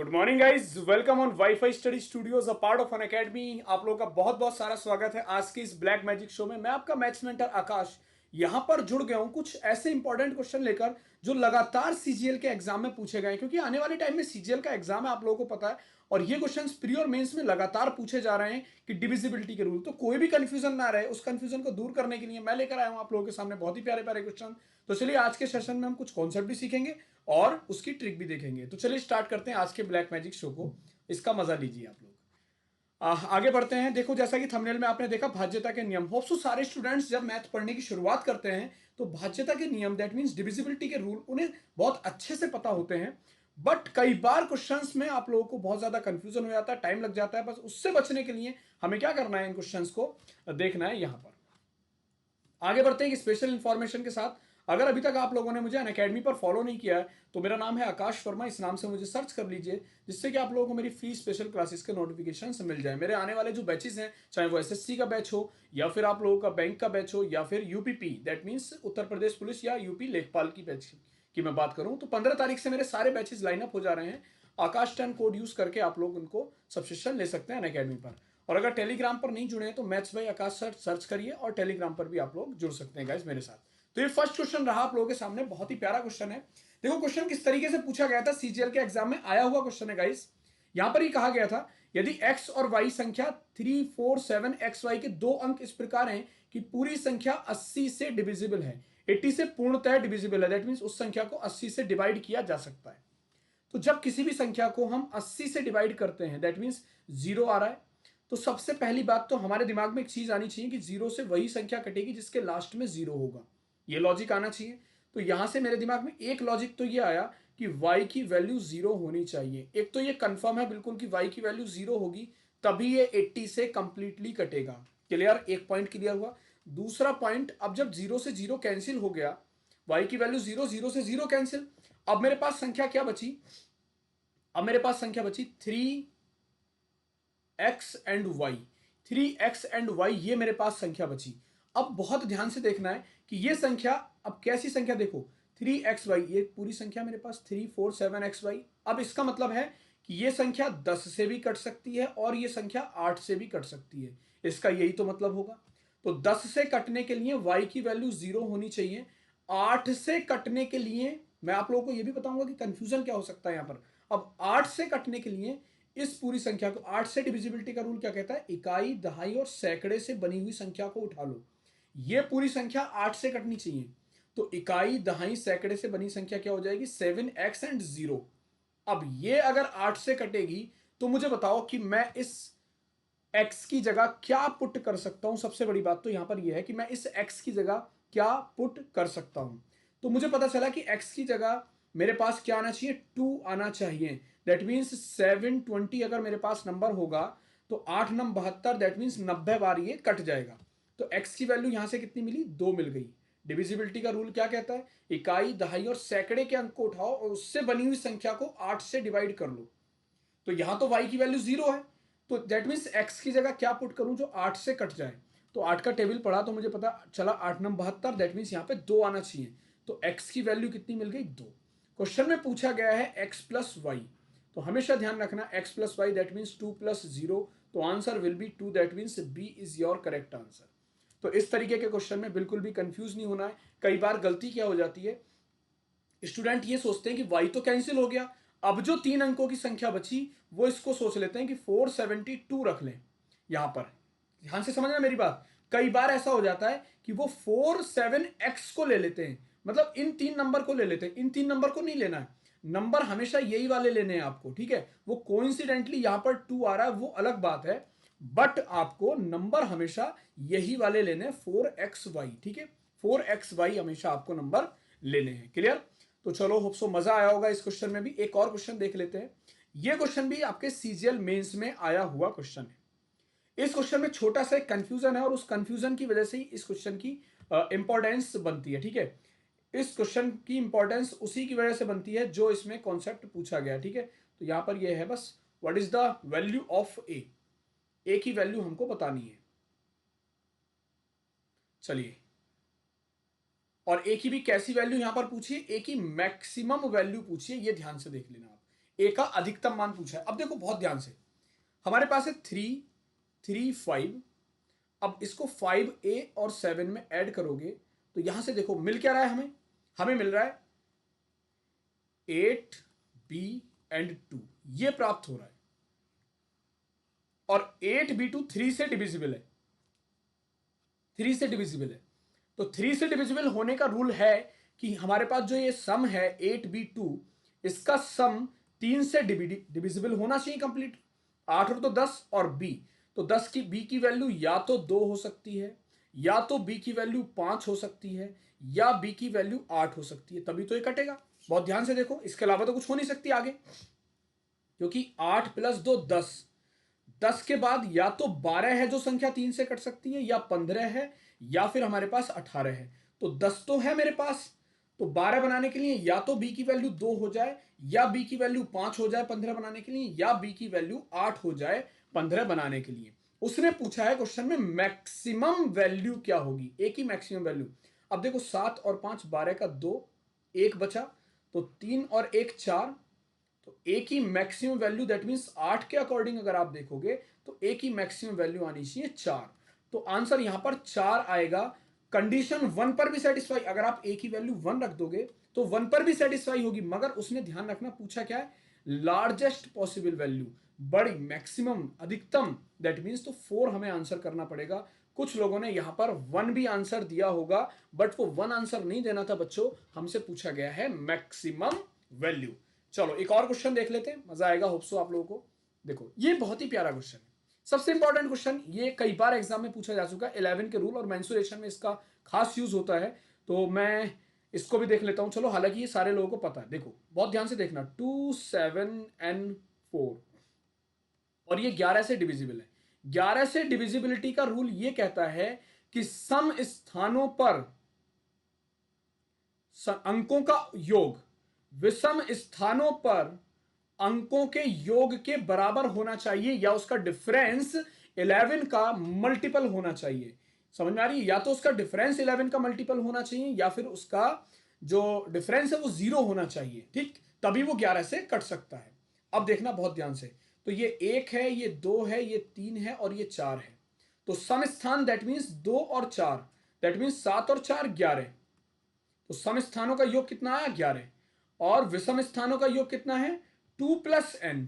Good morning guys, welcome on wifi study studios a part of Unacademy. आप लोगों का बहुत बहुत सारा स्वागत है आज के इस ब्लैक मैजिक शो में। मैं आपका मैथ्स मेंटर आकाश यहां पर जुड़ गया हूं कुछ ऐसे इंपॉर्टेंट क्वेश्चन लेकर जो लगातार सीजीएल के एग्जाम में पूछे गए, क्योंकि आने वाले टाइम में सीजीएल का एग्जाम है, आप लोगों को पता है। और ये क्वेश्चन प्री और मेंस में लगातार पूछे जा रहे हैं कि डिविजिबिलिटी के रूल, तो कोई भी कंफ्यूजन ना रहे, उस कंफ्यूजन को दूर करने के लिए मैं लेकर आया हूं आप लोगों के सामने बहुत ही प्यारे प्यारे क्वेश्चन। तो चलिए आज के सेशन में हम कुछ कॉन्सेप्ट भी सीखेंगे और उसकी ट्रिक भी देखेंगे। तो चलिए स्टार्ट करते हैं आज के ब्लैक मैजिक शो को। इसका मजा लीजिए आप लोग। आगे बढ़ते हैं। देखो, जैसा कि थंबनेल में आपने देखा, भाज्यता के नियम। होप्स सारे स्टूडेंट्स जब मैथ पढ़ने की शुरुआत करते हैं तो भाज्यता के नियम, दैट मींस डिविजिबिलिटी के रूल, उन्हें बहुत अच्छे से पता होते हैं। बट कई बार क्वेश्चंस में आप लोगों को बहुत ज्यादा कंफ्यूजन हो जाता है, टाइम लग जाता है। बस उससे बचने के लिए हमें क्या करना है, इन क्वेश्चंस को देखना है। यहां पर आगे बढ़ते हैं कि स्पेशल इंफॉर्मेशन के साथ। अगर अभी तक आप लोगों ने मुझे अनअकैडमी पर फॉलो नहीं किया है तो मेरा नाम है आकाश वर्मा, इस नाम से मुझे सर्च कर लीजिए, जिससे कि आप लोगों को मेरी फ्री स्पेशल क्लासेस के नोटिफिकेशन मिल जाए। मेरे आने वाले जो बैचेस हैं, चाहे वो एसएससी का बैच हो या फिर आप लोगों का बैंक का बैच हो या फिर UPP, that means Uttar Pradesh police या यूपी लेखपाल की बैच की मैं बात करूं, तो 15 तारीख से मेरे सारे बैचेस लाइनअप हो जा रहे हैं। आकाश 10 कोड यूज करके आप लोग उनको सब्सक्रिप्शन ले सकते हैं अनअकैडमी पर। और अगर टेलीग्राम पर नहीं जुड़े हैं तो मैथ्स बाय आकाश सर्च करिए और टेलीग्राम पर भी आप लोग जुड़ सकते हैं गाइस मेरे साथ। तो ये फर्स्ट क्वेश्चन रहा आप लोगों के सामने, बहुत ही प्यारा क्वेश्चन है। देखो क्वेश्चन किस तरीके से पूछा गया था, सीजीएल के एग्जाम में आया हुआ क्वेश्चन है गाइस। यहां पर ही कहा गया था, यदि x और y संख्या 3, 4, 7 xy के दो अंक इस प्रकार हैं कि पूरी संख्या 80 से डिविजिबल है, 80 से पूर्णतः डिविजिबल है, दैट मींस उस संख्या को 80 से डिवाइड किया जा सकता है। तो जब किसी भी संख्या को हम 80 से डिवाइड करते हैं, दैट मींस जीरो आ रहा है, तो सबसे पहली बात तो हमारे दिमाग में एक चीज आनी चाहिए कि जीरो से वही संख्या कटेगी जिसके लास्ट में जीरो होगा। ये लॉजिक आना चाहिए। तो यहां से मेरे दिमाग में एक लॉजिक तो ये आया कि y की वैल्यू जीरो होनी चाहिए। एक तो ये कंफर्म है बिल्कुल कि y की वैल्यू जीरो होगी, तभी ये 80 से कंप्लीटली कटेगा। क्लियर? एक पॉइंट क्लियर हुआ। दूसरा पॉइंट, अब जब जीरो से जीरो कैंसिल हो गया, y की वैल्यू जीरो, जीरो से जीरो कैंसिल, अब मेरे पास संख्या क्या बची? अब मेरे पास संख्या बची 3x and Y. 3x and y, ये मेरे पास संख्या बची। अब बहुत ध्यान से देखना है कि ये संख्या, अब कैसी संख्या देखो, 3xy, ये पूरी संख्या मेरे पास 3, 4, 7xy। अब इसका मतलब है कि ये संख्या 10 से भी कट सकती है और ये संख्या 8 से भी कट सकती है। इसका यही तो मतलब होगा। तो 10 से कटने के लिए y की वैल्यू जीरो होनी चाहिए। 8 से कटने के लिए मैं आप लोगों को यह भी बताऊंगा कि कंफ्यूजन क्या हो सकता है यहां पर। अब 8 से कटने के लिए इस पूरी संख्या को, 8 से डिविजिबिलिटी का रूल क्या कहता है, इकाई, दहाई और सैकड़े से बनी हुई संख्या को उठा लो। ये पूरी संख्या 8 से कटनी चाहिए। तो इकाई, दहाई, सैकड़े से बनी संख्या क्या हो जाएगी, 7x एंड 0। अब ये अगर 8 से कटेगी तो मुझे बताओ कि मैं इस x की जगह क्या पुट कर सकता हूं। सबसे बड़ी बात तो यहां पर यह है कि मैं इस x की जगह क्या पुट कर सकता हूं। तो मुझे पता चला कि x की जगह मेरे पास क्या आना चाहिए, 2 आना चाहिए। दैट मीन्स 720 अगर मेरे पास नंबर होगा तो 8 नम 72, दैट मीन्स 90 बार ये कट जाएगा। तो x की वैल्यू यहां से कितनी मिली, 2 मिल गई। डिविजिबिलिटी का रूल क्या कहता है, इकाई, दहाई और सैकड़े के अंक को उठाओ और उससे बनी हुई संख्या को 8 से डिवाइड कर लो। तो यहां तो y की वैल्यू जीरो है, तो दैट मीन्स x की जगह क्या पुट करूं जो 8 से कट जाए। तो 8 का टेबल पढ़ा तो मुझे पता चला 8 नम 72, दैट मीन्स यहां पे 2 आना चाहिए। तो x की वैल्यू कितनी मिल गई, 2। क्वेश्चन में पूछा गया है x प्लस वाई, तो हमेशा ध्यान रखना x plus y that means 2 plus 0, तो answer will be 2, that means B is your correct answer. तो इस तरीके के क्वेश्चन में बिल्कुल भी कंफ्यूज नहीं होना है। कई बार गलती क्या हो जाती है, स्टूडेंट ये सोचते हैं कि y तो कैंसिल हो गया, अब जो 3 अंकों की संख्या बची वो इसको सोच लेते हैं कि 472 रख लें। यहां पर ध्यान से समझना मेरी बात, कई बार ऐसा हो जाता है कि वो 47x को ले लेते हैं, मतलब इन 3 नंबर को ले लेते हैं। इन 3 नंबर को नहीं लेना है, नंबर हमेशा यही वाले लेने हैं आपको, ठीक है। वो कोइंसिडेंटली यहां पर 2 आ रहा है वो अलग बात है, बट आपको नंबर हमेशा यही वाले लेने हैं, 4xy, ठीक है। 4xy हमेशा आपको नंबर लेने हैं। क्लियर? तो चलो, होप सो मजा आया होगा इस क्वेश्चन में भी। एक और क्वेश्चन देख लेते हैं। ये क्वेश्चन भी आपके सीजीएल मेंस में आया हुआ क्वेश्चन है। इस क्वेश्चन में छोटा सा एक कंफ्यूजन है और उस कंफ्यूजन की वजह से ही इस क्वेश्चन की इंपॉर्टेंस बनती है, ठीक है। इस क्वेश्चन की इंपॉर्टेंस उसी की वजह से बनती है जो इसमें कॉन्सेप्ट पूछा गया, ठीक है। तो यहां पर यह है बस, what is the value of A की वैल्यू हमको बतानी है। चलिए, और ए की भी कैसी वैल्यू यहां पर पूछिए, ए की मैक्सिमम वैल्यू पूछिए, ये ध्यान से देख लेना आप। ए का अधिकतम मान पूछा है। अब देखो बहुत ध्यान से, हमारे पास है 3, 3, 5। अब इसको 5A और 7 में ऐड करोगे तो यहां से देखो मिल क्या रहा है हमें, हमें मिल रहा है 8B एंड 2, ये प्राप्त हो रहा है। और 8B2 3 से डिविजिबल है, 3 से डिविजिबल है। तो 3 से डिविजिबल होने का रूल है कि हमारे पास जो ये सम है 8B2, इसका सम 3 से डिविजिबल होना चाहिए कंप्लीट। 8 और 10 और b, तो 10 की b की वैल्यू या तो 2 हो सकती है, या तो b की वैल्यू 5 हो सकती है, या b की वैल्यू 8 हो सकती है, तभी तो ये कटेगा। बहुत ध्यान से देखो, इसके अलावा तो कुछ हो नहीं सकती आगे, क्योंकि 8 + 2 10, 10 के बाद या तो 12 है जो संख्या 3 से कट सकती है, या 15 है, या फिर हमारे पास 18 है। तो 10 तो है मेरे पास, तो 12 बनाने के लिए या तो b की वैल्यू 2 हो जाए, या b की वैल्यू 5 हो जाए 15 बनाने के लिए, या b की वैल्यू 8 हो जाए 15 बनाने के लिए। उसने पूछा है क्वेश्चन में मैक्सिमम वैल्यू क्या होगी, एक ही मैक्सिमम वैल्यू। अब देखो 7 और 5 12 का 2, 1 बचा, तो 3 और 1 4, तो एक ही मैक्सिमम वैल्यू, दैट मींस 8 के अकॉर्डिंग अगर आप देखोगे तो एक ही मैक्सिमम वैल्यू आनी चाहिए 4। तो आंसर यहां पर 4 आएगा। कंडीशन 1 पर भी सेटिस्फाई, अगर आप एक ही वैल्यू 1 रख दोगे तो 1 पर भी सेटिस्फाई होगी, मगर उसने ध्यान रखना पूछा क्या है, लार्जेस्ट पॉसिबल वैल्यू, बड़ी मैक्सिमम अधिकतम, दैट मींस तो 4 हमें आंसर करना पड़ेगा। कुछ लोगों ने यहां पर 1 भी आंसर दिया होगा, बट वो 1 आंसर नहीं देना था बच्चों, हमसे पूछा गया है मैक्सिमम वैल्यू। चलो एक और क्वेश्चन देख लेते हैं, मजा आएगा होप्सो आप लोगों को। देखो ये बहुत ही प्यारा क्वेश्चन है, सबसे इंपॉर्टेंट क्वेश्चन, ये कई बार एग्जाम में पूछा जा चुका है। 11 के रूल और मेंसुरेशन में इसका खास यूज होता है, तो मैं इसको भी देख लेता हूं। चलो, हालांकि ये सारे लोगों को पता है। देखो बहुत ध्यान से देखना, 2 7 and 4, और ये 11 से डिविजिबल है। 11 से डिविजिबिलिटी का रूल ये कहता है कि सम स्थानों पर अंकों का योग विषम स्थानों पर अंकों के योग के बराबर होना चाहिए, या उसका डिफरेंस 11 का मल्टीपल होना चाहिए। समझ में आ रही है, या तो उसका डिफरेंस 11 का मल्टीपल होना चाहिए, या फिर उसका जो डिफरेंस है वो 0 होना चाहिए, ठीक, तभी वो 11 से कट सकता है। अब देखना बहुत ध्यान से, तो ये 1 है, ये 2 है, ये 3 है, और ये 4 है। तो सम स्थान दैट मीन्स 2 और 4, दैट मीन्स 7 और 4 11। तो सम स्थानों का योग कितना आया, 11, और विषम स्थानों का योग कितना है, 2 + n,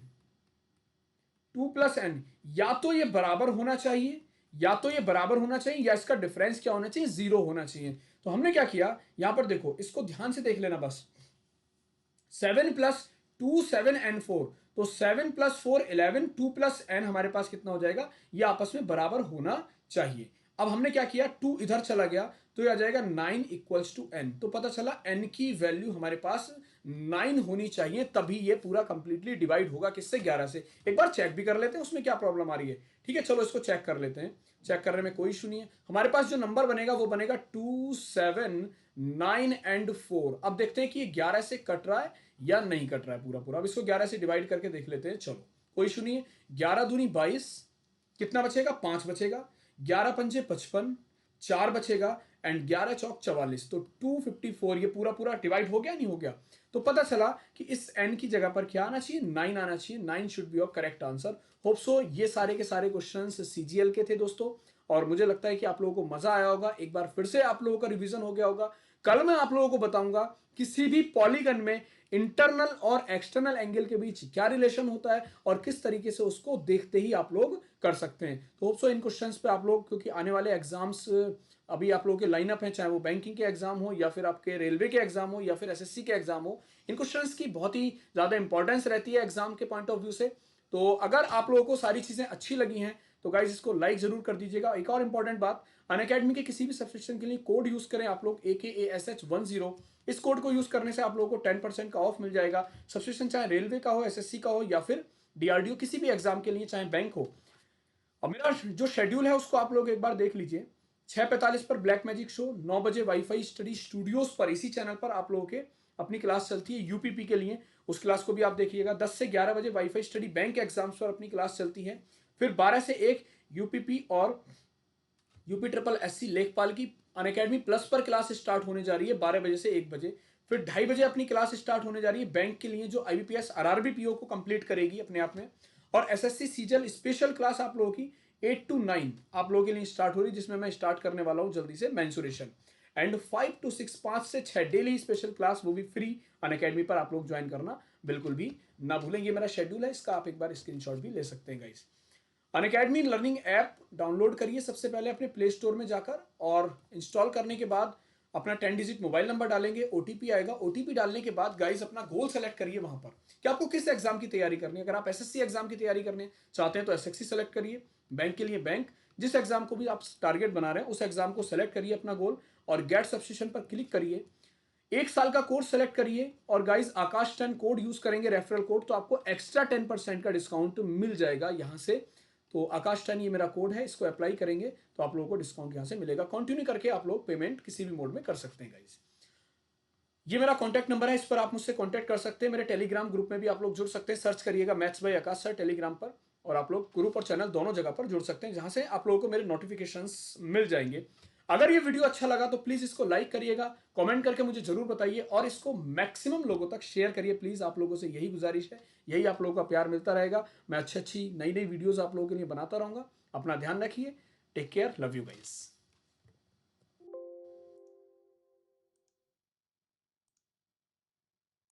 2 + n। या तो ये बराबर होना चाहिए, या तो ये बराबर होना चाहिए, या इसका डिफरेंस क्या होना चाहिए, 0 होना चाहिए। तो हमने क्या किया, यहां पर देखो, इसको ध्यान से देख लेना बस। 7 + 2 7 and 4, तो 7 + 4 11, 2 + n हमारे पास कितना हो जाएगा, ये आपस में बराबर होना चाहिए। अब हमने क्या किया, 2 इधर चला गया तो ये आ जाएगा 9 = n। तो पता चला n की वैल्यू हमारे पास 9 होनी चाहिए, तभी ये पूरा कंप्लीटली डिवाइड होगा किससे, 11 से। एक बार चेक भी कर लेते हैं उसमें क्या प्रॉब्लम आ रही है। ठीक है, चलो इसको चेक कर लेते हैं। चेक करने में कोई इशू नहीं है। हमारे पास जो नंबर बनेगा वो बनेगा 2 7 9 and 4। अब देखते हैं कि ये 11 से कट रहा है या नहीं कट रहा है पूरा पूरा। अब इसको 11 से डिवाइड करके देख लेते हैं। चलो कोई इशू नहीं है। 11 दूनी 22, कितना बचेगा, 5 बचेगा। 11 पंजे 55, 4 बचेगा, एंड 11 चौक 44, तो 254। ये पूरा पूरा डिवाइड हो गया, नहीं हो गया। तो पता चला कि इस n की जगह पर क्या आना चाहिए, 9 आना चाहिए। 9 should be your correct answer. Hope so ये सारे के सारे क्वेश्चंस सीजीएल के थे दोस्तों, और मुझे लगता है कि आप लोगों को मजा आया होगा। एक बार फिर से आप लोगों का रिवीजन हो गया होगा। कल मैं आप लोगों को बताऊंगा किसी भी पॉलीगन में इंटरनल और एक्सटर्नल एंगल के बीच क्या रिलेशन होता है, और किस तरीके से उसको देखते ही आप लोग कर सकते हैं। तो होप सो इन क्वेश्चंस पे आप लोग, क्योंकि आने वाले एग्जाम्स अभी आप लोगों के लाइनअप हैं, चाहे वो बैंकिंग के एग्जाम हो, या फिर आपके रेलवे के एग्जाम हो, या फिर एसएससी के एग्जाम हो, इन क्वेश्चंस की बहुत ही ज्यादा इंपॉर्टेंस रहती है एग्जाम के पॉइंट ऑफ व्यू से। तो अगर आप लोगों को सारी चीजें अच्छी लगी हैं तो गाइज इसको लाइक जरूर कर दीजिएगा। एक और इंपॉर्टेंट बात, अनअकैडमी के किसी भी सब्सक्रिप्शन के लिए कोड यूज करें आप लोग, AKASH10। इस कोड को यूज करने से आप लोगों को 10% का ऑफ मिल जाएगा। सब्सक्रिप्शन चाहे रेलवे का हो, एसएससी का हो, या फिर डीआरडीओ, किसी भी एग्जाम के लिए, चाहे बैंक हो। और मेरा जो शेड्यूल है उसको आप लोग एक बार देख लीजिए। 6:45 पर ब्लैक मैजिक शो, 9 बजे वाईफाई स्टडी स्टूडियोज पर, इसी चैनल पर आप लोगों के अपनी क्लास चलती है यूपीपी के लिए, उस क्लास को भी आप देखिएगा। 10 से 11 बजे वाईफाई स्टडी बैंक एग्जाम्स पर अपनी क्लास चलती है। फिर 12 से 1 यूपीपी और यूपी ट्रिपल एससी लेखपाल की अनअकैडमी प्लस पर क्लास स्टार्ट होने जा रही है 12 बजे से 1 बजे। फिर 2:30 बजे अपनी क्लास स्टार्ट होने जा रही है बैंक के लिए, जो IBPS RRB PO को कंप्लीट करेगी अपने आप में। और SSC सीजल स्पेशल क्लास आप लोगों की 8 to 9 आप लोगों के लिए स्टार्ट हो रही है, जिसमें मैं स्टार्ट करने वाला हूँ जल्दी से मेंसुरेशन। एंड 5 to 6 5 से 6 डेली स्पेशल क्लास, वो भी फ्री अनअकैडमी पर आप लोग ज्वाइन करना बिल्कुल भी ना भूलेंगे। मेरा शेड्यूल है, इसका आप एक बार स्क्रीनशॉट भी ले सकते हैं guys. Unacademy learning app download करिए सबसे पहले अपने प्ले स्टोर में जाकर, और इंस्टॉल करने के बाद अपना 10 डिजिट मोबाइल नंबर डालेंगे, OTP आएगा। OTP डालने के बाद गाइस अपना गोल सेलेक्ट करिए वहां पर कि आपको किस एग्जाम की तैयारी करनी है। अगर आप SSC एग्जाम की तैयारी करने चाहते हैं तो SSC सेलेक्ट करिए, बैंक के लिए बैंक, जिस एग्जाम को भी आप टारगेट बना रहे हैं उस एग्जाम को सेलेक्ट करिए अपना गोल, और गेट सब्सक्रिप्शन पर क्लिक करिए। 1 साल का कोर्स सेलेक्ट करिए, और गाइस आकाश 10 कोड यूज करेंगे, रेफरल कोड, तो आपको एक्स्ट्रा 10% का डिस्काउंट मिल जाएगा यहाँ से। तो आकाश 10 ये मेरा कोड है, इसको अप्लाई करेंगे तो आप लोगों को डिस्काउंट यहाँ से मिलेगा। कंटिन्यू करके आप लोग पेमेंट किसी भी मोड में कर सकते हैं गाइस। ये मेरा कॉन्टैक्ट नंबर है, इस पर आप मुझसे कॉन्टैक्ट कर सकते हैं। मेरे टेलीग्राम ग्रुप में भी आप लोग जुड़ सकते हैं, सर्च करिएगा maths by Akash sir Telegram पर, और आप लोग ग्रुप और चैनल दोनों जगह पर जुड़ सकते हैं, जहां से आप लोगों को मेरे नोटिफिकेशंस मिल जाएंगे। अगर ये वीडियो अच्छा लगा तो प्लीज़ इसको लाइक करिएगा, कमेंट करके मुझे जरूर बताइए, और इसको मैक्सिमम लोगों तक शेयर करिए प्लीज़। आप लोगों से यही गुजारिश है, यही आप लोगों का प्यार मिलता रहेगा। मैं अच्छी अच्छी नई नई वीडियोज़ आप लोगों के लिए बनाता रहूँगा। अपना ध्यान रखिए, take care, love you guys.